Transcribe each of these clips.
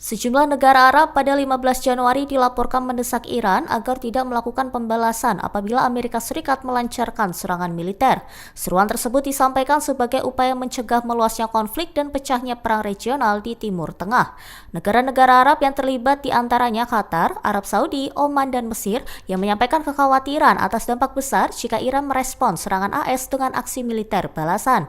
Sejumlah negara Arab pada 15 Januari dilaporkan mendesak Iran agar tidak melakukan pembalasan apabila Amerika Serikat melancarkan serangan militer. Seruan tersebut disampaikan sebagai upaya mencegah meluasnya konflik dan pecahnya perang regional di Timur Tengah. Negara-negara Arab yang terlibat diantaranya Qatar, Arab Saudi, Oman, dan Mesir yang menyampaikan kekhawatiran atas dampak besar jika Iran merespons serangan AS dengan aksi militer balasan.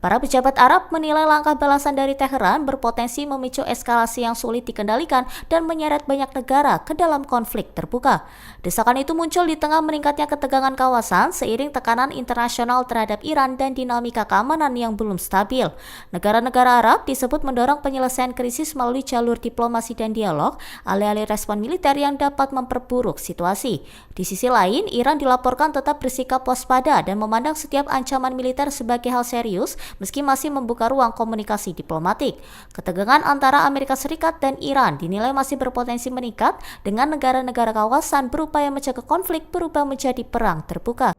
Para pejabat Arab menilai langkah balasan dari Teheran berpotensi memicu eskalasi yang sulit dikendalikan dan menyeret banyak negara ke dalam konflik terbuka. Desakan itu muncul di tengah meningkatnya ketegangan kawasan seiring tekanan internasional terhadap Iran dan dinamika keamanan yang belum stabil. Negara-negara Arab disebut mendorong penyelesaian krisis melalui jalur diplomasi dan dialog, alih-alih respon militer yang dapat memperburuk situasi. Di sisi lain, Iran dilaporkan tetap bersikap waspada dan memandang setiap ancaman militer sebagai hal serius, meski masih membuka ruang komunikasi diplomatik. Ketegangan antara Amerika Serikat dan Iran dinilai masih berpotensi meningkat dengan negara-negara kawasan berupaya mencegah konflik berubah menjadi perang terbuka.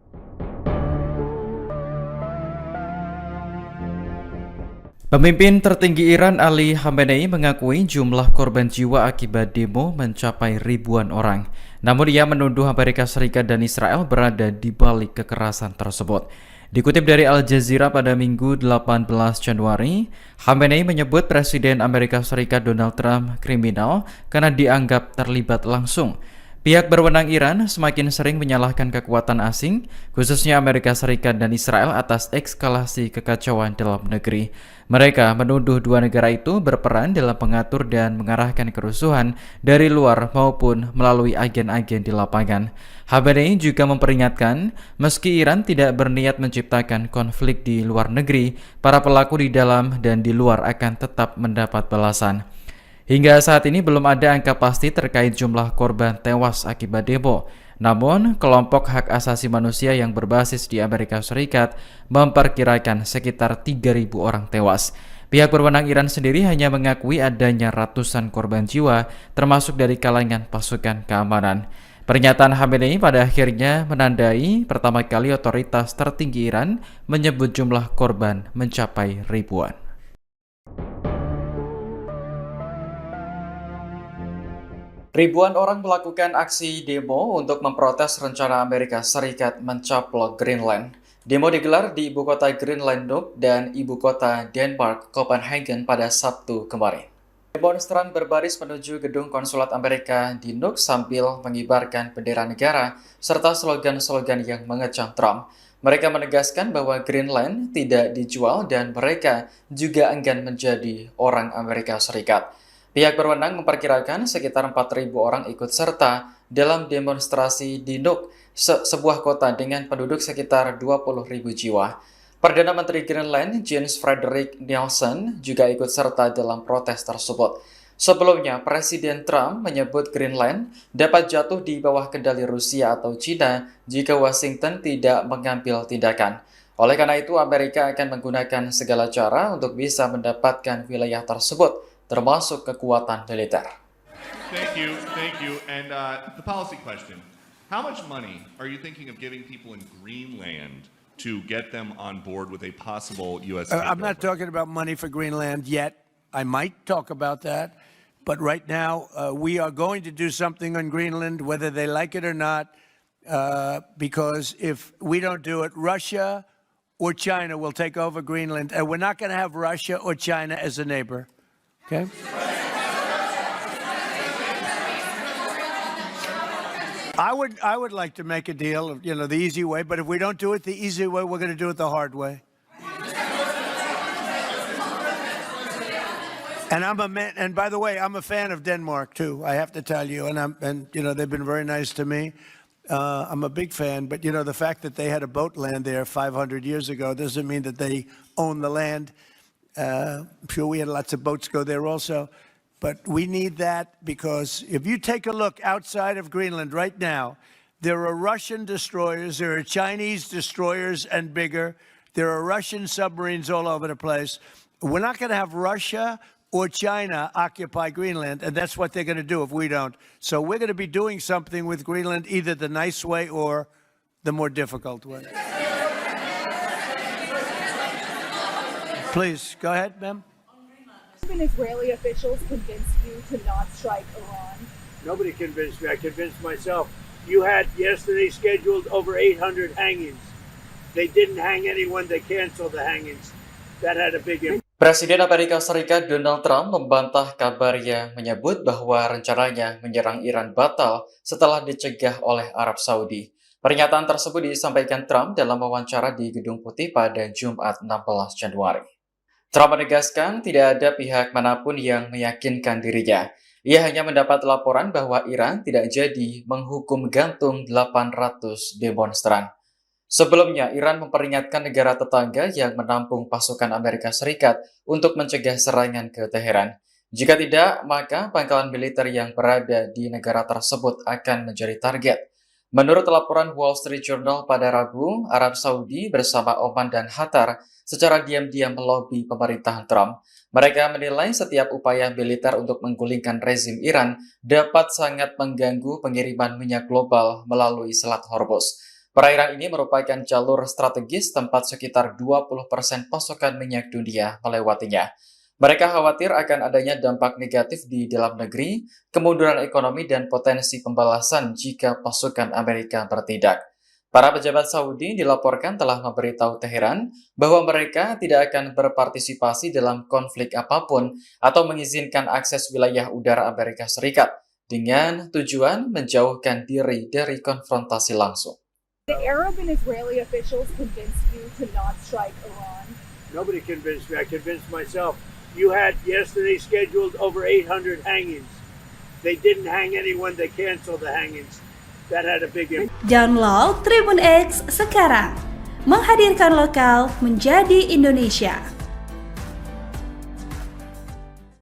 Pemimpin tertinggi Iran Ali Khamenei mengakui jumlah korban jiwa akibat demo mencapai ribuan orang. Namun ia menuduh Amerika Serikat dan Israel berada di balik kekerasan tersebut. Dikutip dari Al Jazeera pada Minggu 18 Januari, Khamenei menyebut Presiden Amerika Serikat Donald Trump kriminal karena dianggap terlibat langsung. Pihak berwenang Iran semakin sering menyalahkan kekuatan asing, khususnya Amerika Serikat dan Israel atas eskalasi kekacauan dalam negeri. Mereka menuduh dua negara itu berperan dalam mengatur dan mengarahkan kerusuhan dari luar maupun melalui agen-agen di lapangan. Khamenei juga memperingatkan, meski Iran tidak berniat menciptakan konflik di luar negeri, para pelaku di dalam dan di luar akan tetap mendapat balasan. Hingga saat ini belum ada angka pasti terkait jumlah korban tewas akibat demo. Namun, kelompok hak asasi manusia yang berbasis di Amerika Serikat memperkirakan sekitar 3.000 orang tewas. Pihak berwenang Iran sendiri hanya mengakui adanya ratusan korban jiwa, termasuk dari kalangan pasukan keamanan. Pernyataan Khamenei pada akhirnya menandai pertama kali otoritas tertinggi Iran menyebut jumlah korban mencapai ribuan. Ribuan orang melakukan aksi demo untuk memprotes rencana Amerika Serikat mencaplok Greenland. Demo digelar di ibu kota Greenland Nuuk dan ibu kota Denmark, Copenhagen pada Sabtu kemarin. Demonstran berbaris menuju gedung konsulat Amerika di Nuuk sambil mengibarkan bendera negara serta slogan-slogan yang mengecam Trump. Mereka menegaskan bahwa Greenland tidak dijual dan mereka juga enggan menjadi orang Amerika Serikat. Pihak berwenang memperkirakan sekitar 4.000 orang ikut serta dalam demonstrasi di Nuuk, sebuah kota dengan penduduk sekitar 20.000 jiwa. Perdana Menteri Greenland, Jens Frederik Nielsen, juga ikut serta dalam protes tersebut. Sebelumnya, Presiden Trump menyebut Greenland dapat jatuh di bawah kendali Rusia atau China jika Washington tidak mengambil tindakan. Oleh karena itu, Amerika akan menggunakan segala cara untuk bisa mendapatkan wilayah tersebut, termasuk kekuatan militer. Thank you. And the policy question. How much money are you thinking of giving people in Greenland to get them on board with a possible U.S. I'm not talking about money for Greenland yet. I might talk about that. But right now, we are going to do something on Greenland, whether they like it or not, because if we don't do it, Russia or China will take over Greenland. And we're not going to have Russia or China as a neighbor. Okay. I would like to make a deal, the easy way, but if we don't do it the easy way, we're going to do it the hard way. And and by the way, I'm a fan of Denmark too, I have to tell you, and they've been very nice to me. I'm a big fan, but the fact that they had a boat land there 500 years ago doesn't mean that they own the land. I'm sure we had lots of boats go there also, but we need that because if you take a look outside of Greenland right now, there are Russian destroyers, there are Chinese destroyers and bigger, there are Russian submarines all over the place. We're not going to have Russia or China occupy Greenland, and that's what they're going to do if we don't. So we're going to be doing something with Greenland, either the nice way or the more difficult way. Please, go ahead, ma'am. Even Israeli officials convinced you to not strike Iran. Nobody convinced me. I convinced myself. You had yesterday scheduled over 800 hangings. They didn't hang anyone. They canceled the hangings. That had a big impact. Presiden Amerika Serikat Donald Trump membantah kabar yang menyebut bahwa rencananya menyerang Iran batal setelah dicegah oleh Arab Saudi. Pernyataan tersebut disampaikan Trump dalam wawancara di Gedung Putih pada Jumat 16 Januari. Trump menegaskan tidak ada pihak manapun yang meyakinkan dirinya. Ia hanya mendapat laporan bahwa Iran tidak jadi menghukum gantung 800 demonstran. Sebelumnya, Iran memperingatkan negara tetangga yang menampung pasukan Amerika Serikat untuk mencegah serangan ke Teheran. Jika tidak, maka pangkalan militer yang berada di negara tersebut akan menjadi target. Menurut laporan Wall Street Journal pada Rabu, Arab Saudi bersama Oman dan Qatar secara diam-diam melobi pemerintahan Trump. Mereka menilai setiap upaya militer untuk menggulingkan rezim Iran dapat sangat mengganggu pengiriman minyak global melalui Selat Hormuz. Perairan ini merupakan jalur strategis tempat sekitar 20% pasokan minyak dunia melewatinya. Mereka khawatir akan adanya dampak negatif di dalam negeri, kemunduran ekonomi, dan potensi pembalasan jika pasukan Amerika bertindak. Para pejabat Saudi dilaporkan telah memberitahu Teheran bahwa mereka tidak akan berpartisipasi dalam konflik apapun atau mengizinkan akses wilayah udara Amerika Serikat dengan tujuan menjauhkan diri dari konfrontasi langsung. The Arab and Israeli officials convinced you to not strike Iran. Nobody convinced me. I convinced myself. You had yesterday scheduled over 800 hangings. They didn't hang anyone. They canceled the hangings. That had a big impact. Download Tribun X sekarang. Menghadirkan lokal menjadi Indonesia.